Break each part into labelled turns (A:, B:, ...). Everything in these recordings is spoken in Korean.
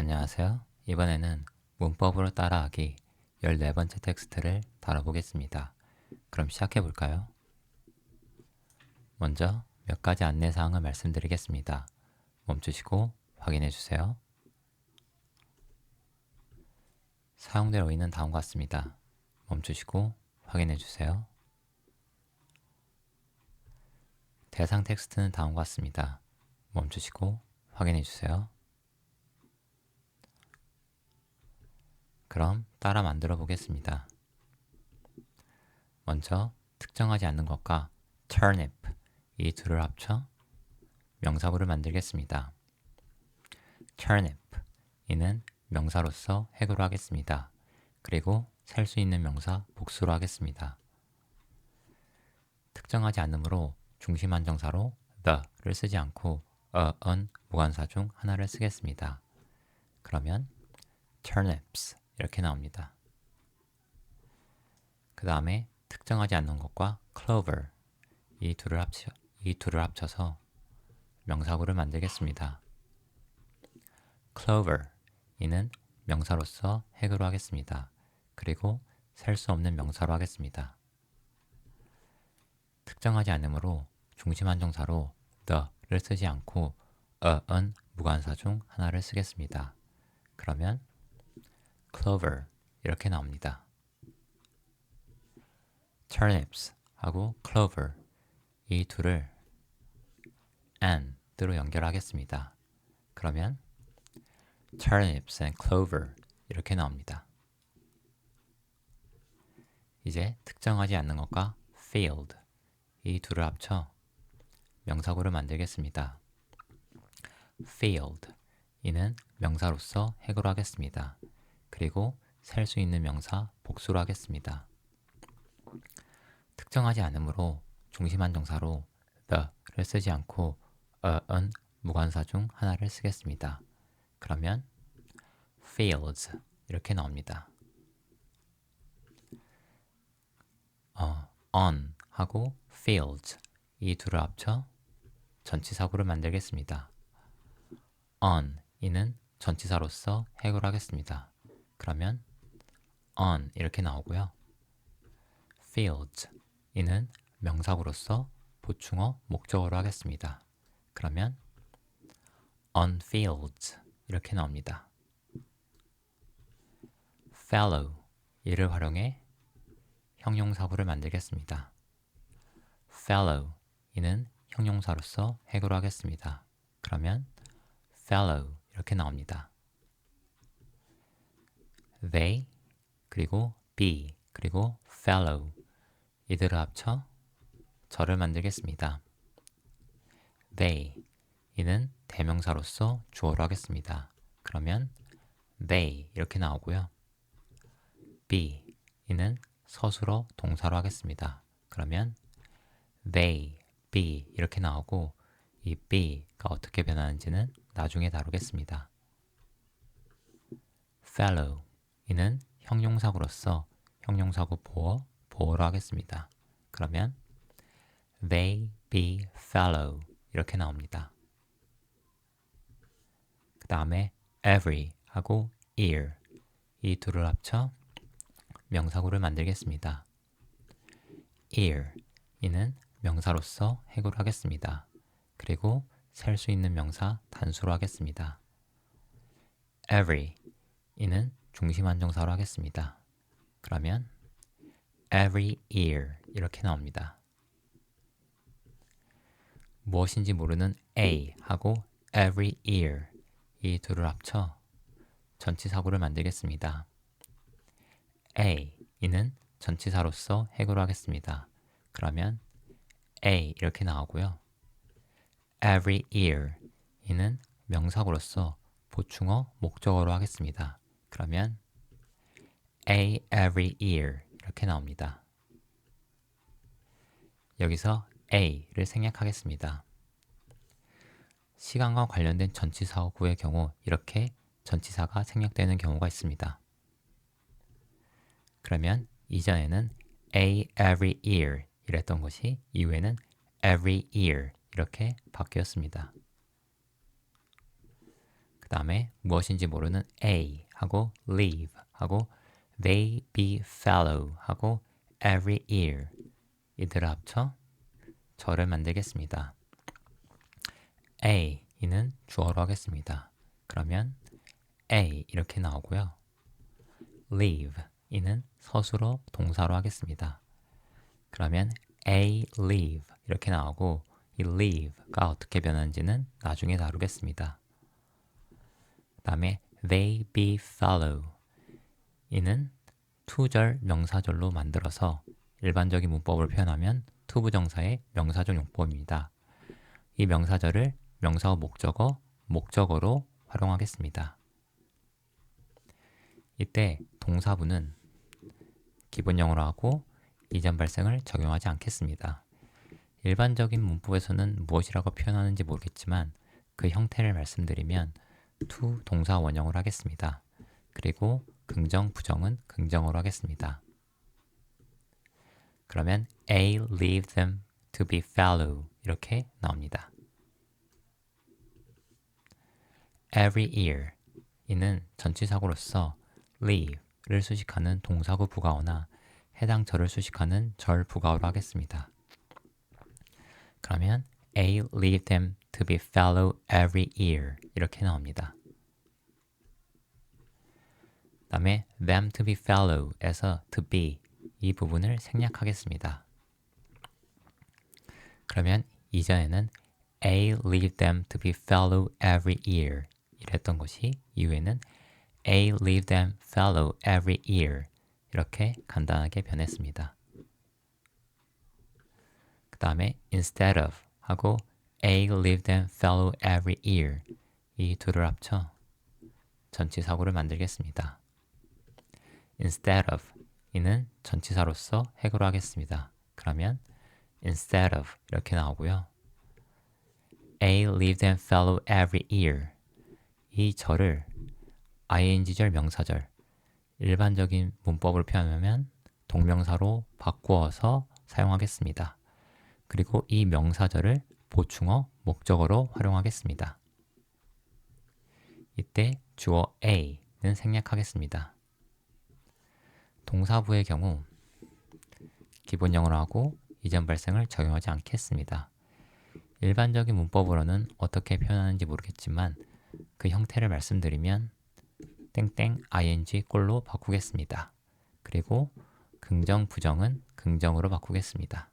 A: 안녕하세요. 이번에는 문법으로 따라하기 14번째 텍스트를 다뤄보겠습니다. 그럼 시작해 볼까요? 먼저 몇 가지 안내사항을 말씀드리겠습니다. 멈추시고 확인해 주세요. 사용될 어휘는 다음과 같습니다. 멈추시고 확인해 주세요. 대상 텍스트는 다음과 같습니다. 멈추시고 확인해 주세요. 그럼 따라 만들어 보겠습니다. 먼저 특정하지 않는 것과 turnip 이 둘을 합쳐 명사구를 만들겠습니다. turnip 이는 명사로서 해구로 하겠습니다. 그리고 셀 수 있는 명사 복수로 하겠습니다. 특정하지 않으므로 중심 한정사로 the를 쓰지 않고 an 무관사 중 하나를 쓰겠습니다. 그러면 turnips 이렇게 나옵니다. 그 다음에 특정하지 않는 것과 clover 이 둘을 합쳐서 명사구를 만들겠습니다. clover 이는 명사로서 해구로 하겠습니다. 그리고 셀 수 없는 명사로 하겠습니다. 특정하지 않으므로 중심 한정사로 the를 쓰지 않고 an 무관사 중 하나를 쓰겠습니다. 그러면 clover 이렇게 나옵니다. turnips 하고 clover 이 둘을 and로 연결하겠습니다. 그러면 turnips and clover 이렇게 나옵니다. 이제 특정하지 않는 것과 field 이 둘을 합쳐 명사구를 만들겠습니다. field 이는 명사로서 해구로 하겠습니다. 그리고 셀 수 있는 명사 복수로 하겠습니다. 특정하지 않으므로 중심 한정사로 the를 쓰지 않고 an 무관사 중 하나를 쓰겠습니다. 그러면 fields 이렇게 나옵니다. on 하고 fields 이 둘을 합쳐 전치사구를 만들겠습니다. on 이는 전치사로서 해구를 하겠습니다. 그러면 on 이렇게 나오고요. fields 이는 명사구로서 보충어 목적어로 하겠습니다. 그러면 on fields 이렇게 나옵니다. fallow 이를 활용해 형용사구를 만들겠습니다. fallow 이는 형용사로서 해구로 하겠습니다. 그러면 fallow 이렇게 나옵니다. they 그리고 be 그리고 fallow 이들을 합쳐 절을 만들겠습니다. they 이는 대명사로서 주어로 하겠습니다. 그러면 they 이렇게 나오고요. be 이는 서술어 동사로 하겠습니다. 그러면 they be 이렇게 나오고 이 be가 어떻게 변하는지는 나중에 다루겠습니다. fellow 이는 형용사구로서 형용사구 보어로 하겠습니다. 그러면 they be fellow 이렇게 나옵니다. 그 다음에 every 하고 ear 이 둘을 합쳐 명사구를 만들겠습니다. ear 이는 명사로서 해구를 하겠습니다. 그리고 셀 수 있는 명사 단수로 하겠습니다. every 이는 중심 한정사로 하겠습니다. 그러면 every ear 이렇게 나옵니다. 무엇인지 모르는 A 하고 every ear 이 둘을 합쳐 전치사구를 만들겠습니다. A 이는 전치사로서 해구로 하겠습니다. 그러면 A 이렇게 나오고요. every ear 이는 명사구로서 보충어 목적어로 하겠습니다. 그러면 A every ear 이렇게 나옵니다. 여기서 A를 생략하겠습니다. 시간과 관련된 전치사구의 경우 이렇게 전치사가 생략되는 경우가 있습니다. 그러면 이전에는 A every year 이랬던 것이 이후에는 every year 이렇게 바뀌었습니다. 그 다음에 무엇인지 모르는 A 하고 leave 하고 they be fallow 하고 every year 이들을 합쳐 절을 만들겠습니다. A 이는 주어로 하겠습니다. 그러면 A 이렇게 나오고요. leave 이는 서술어 동사로 하겠습니다. 그러면 A leave 이렇게 나오고 이 leave가 어떻게 변하는지는 나중에 다루겠습니다. 그 다음에 they be fallow 이는 투절 명사절로 만들어서 일반적인 문법을 표현하면 투부정사의 명사절 용법입니다. 이 명사절을 명사어 목적어, 목적어로 활용하겠습니다. 이때 동사부는 기본형으로 하고 이전 발생을 적용하지 않겠습니다. 일반적인 문법에서는 무엇이라고 표현하는지 모르겠지만 그 형태를 말씀드리면 to 동사 원형으로 하겠습니다. 그리고 긍정, 부정은 긍정어로 하겠습니다. 그러면 A leave them to be fallow 이렇게 나옵니다. Every year 이는 전치사구로서 leave를 수식하는 동사구 부가어나 해당 절을 수식하는 절 부가어로 하겠습니다. 그러면 A leave them to be fallow every year 이렇게 나옵니다. 그 다음에 them to be fallow에서 to be 이 부분을 생략하겠습니다. 그러면 이전에는 A leave them to be fallow every year 이랬던 것이 이후에는 A leave them fallow every year 이렇게 간단하게 변했습니다. 그 다음에 instead of 하고 A leave them fallow every year 이 둘을 합쳐 전치사구를 만들겠습니다. instead of 이는 전치사로서 해결을 하겠습니다. 그러면 instead of 이렇게 나오고요. A leave them fallow every year 이 절을 ing절 명사절 일반적인 문법을 표현하면 동명사로 바꾸어서 사용하겠습니다. 그리고 이 명사절을 보충어, 목적어로 활용하겠습니다. 이때 주어 A는 생략하겠습니다. 동사부의 경우 기본형으로 하고 이전 발생을 적용하지 않겠습니다. 일반적인 문법으로는 어떻게 표현하는지 모르겠지만 그 형태를 말씀드리면 땡땡 ing 꼴로 바꾸겠습니다. 그리고 긍정, 부정은 긍정으로 바꾸겠습니다.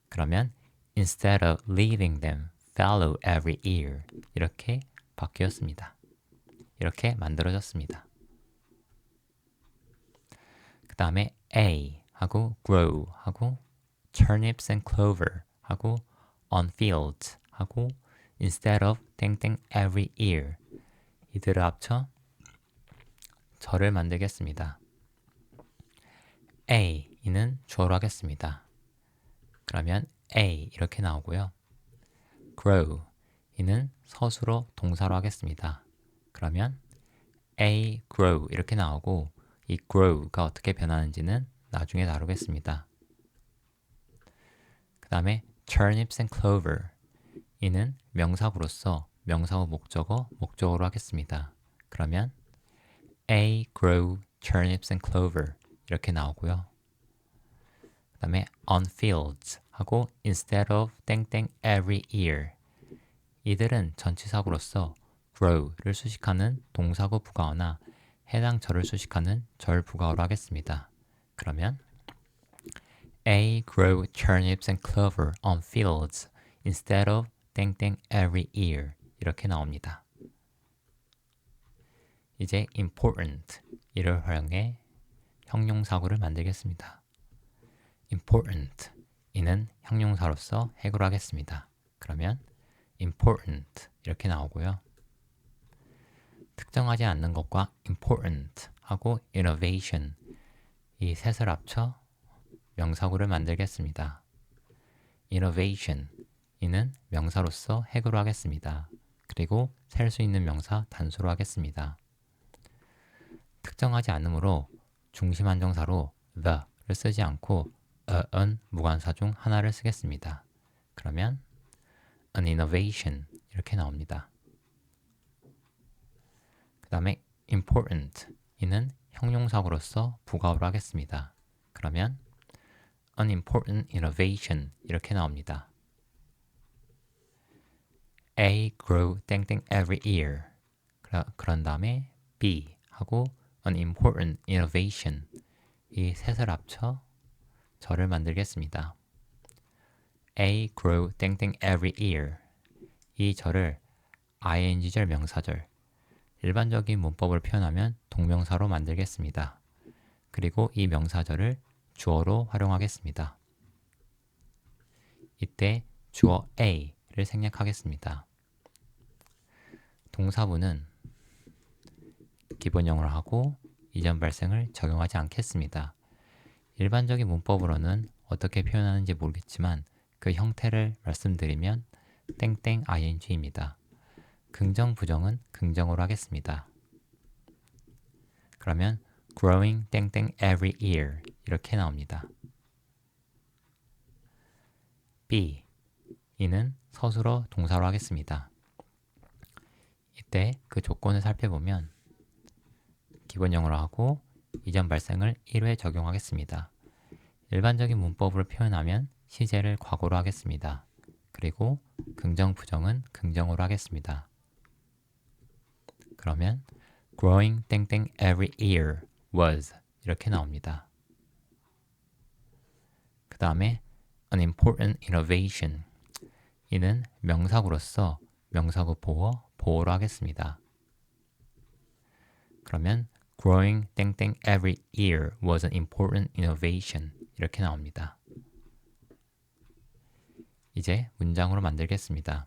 A: 그러면 instead of leaving them fallow every year 이렇게 바뀌었습니다. 이렇게 만들어졌습니다. 그 다음에 A 하고 grow 하고 turnips and clover 하고 on fields 하고 instead of 땡땡 every year 이들을 합쳐 절을 만들겠습니다. A 이는 주어로 하겠습니다. 그러면 A 이렇게 나오고요. grow 이는 서술어 동사로 하겠습니다. 그러면 A grow 이렇게 나오고 이 grow가 어떻게 변하는지는 나중에 다루겠습니다. 그 다음에 turnips and clover 이는 명사구로서 명사후 목적어, 목적어로 하겠습니다. 그러면 A grow turnips and clover 이렇게 나오고요. 그 다음에 on fields 하고 instead of 땡땡 every year 이들은 전치사구로서 grow를 수식하는 동사구 부가어나 해당 절을 수식하는 절 부가어로 하겠습니다. 그러면 A grow turnips and clover on fields instead of 땡땡 every year 이렇게 나옵니다. 이제 important 이를 활용해 형용사구를 만들겠습니다. important 이는 형용사로서 해결하겠습니다. 그러면 important 이렇게 나오고요. 특정하지 않는 것과 important 하고 innovation 이 셋을 합쳐 명사구를 만들겠습니다. innovation 이는 명사로서 해결을 하겠습니다. 그리고 셀 수 있는 명사 단수로 하겠습니다. 특정하지 않으므로 중심 한정사로 the를 쓰지 않고 an 무관사 중 하나를 쓰겠습니다. 그러면 an innovation 이렇게 나옵니다. 다음에 important 이는 형용사구로서 부가어로 하겠습니다. 그러면 an important innovation 이렇게 나옵니다. A grow 땡땡 every year. 그런 다음에 B 하고 an important innovation 이 셋을 합쳐 절을 만들겠습니다. A grow 땡땡 every year. 이 절을 ing절 명사절 일반적인 문법을 표현하면 동명사로 만들겠습니다. 그리고 이 명사절을 주어로 활용하겠습니다. 이때 주어 A를 생략하겠습니다. 동사부는 기본형으로 하고 이전 발생을 적용하지 않겠습니다. 일반적인 문법으로는 어떻게 표현하는지 모르겠지만 그 형태를 말씀드리면 땡땡 ing입니다. 긍정, 부정은 긍정으로 하겠습니다. 그러면 growing 땡땡 every year 이렇게 나옵니다. B 이는 서술어 동사로 하겠습니다. 이때 그 조건을 살펴보면 기본형으로 하고 이전 발생을 1회 적용하겠습니다. 일반적인 문법으로 표현하면 시제를 과거로 하겠습니다. 그리고 긍정, 부정은 긍정으로 하겠습니다. 그러면 growing 땡땡 every year was 이렇게 나옵니다. 그 다음에 an important innovation 이는 명사구로서 명사구 보어로 하겠습니다. 그러면 growing 땡땡 every year was an important innovation 이렇게 나옵니다. 이제 문장으로 만들겠습니다.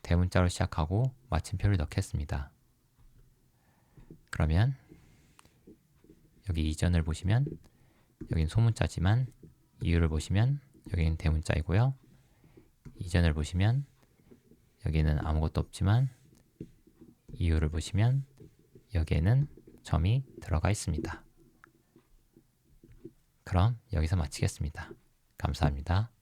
A: 대문자로 시작하고 마침표를 넣겠습니다. 그러면 여기 이전을 보시면 여긴 소문자지만 이유를 보시면 여기는 대문자이고요. 이전을 보시면 여기는 아무것도 없지만 이유를 보시면 여기에는 점이 들어가 있습니다. 그럼 여기서 마치겠습니다. 감사합니다.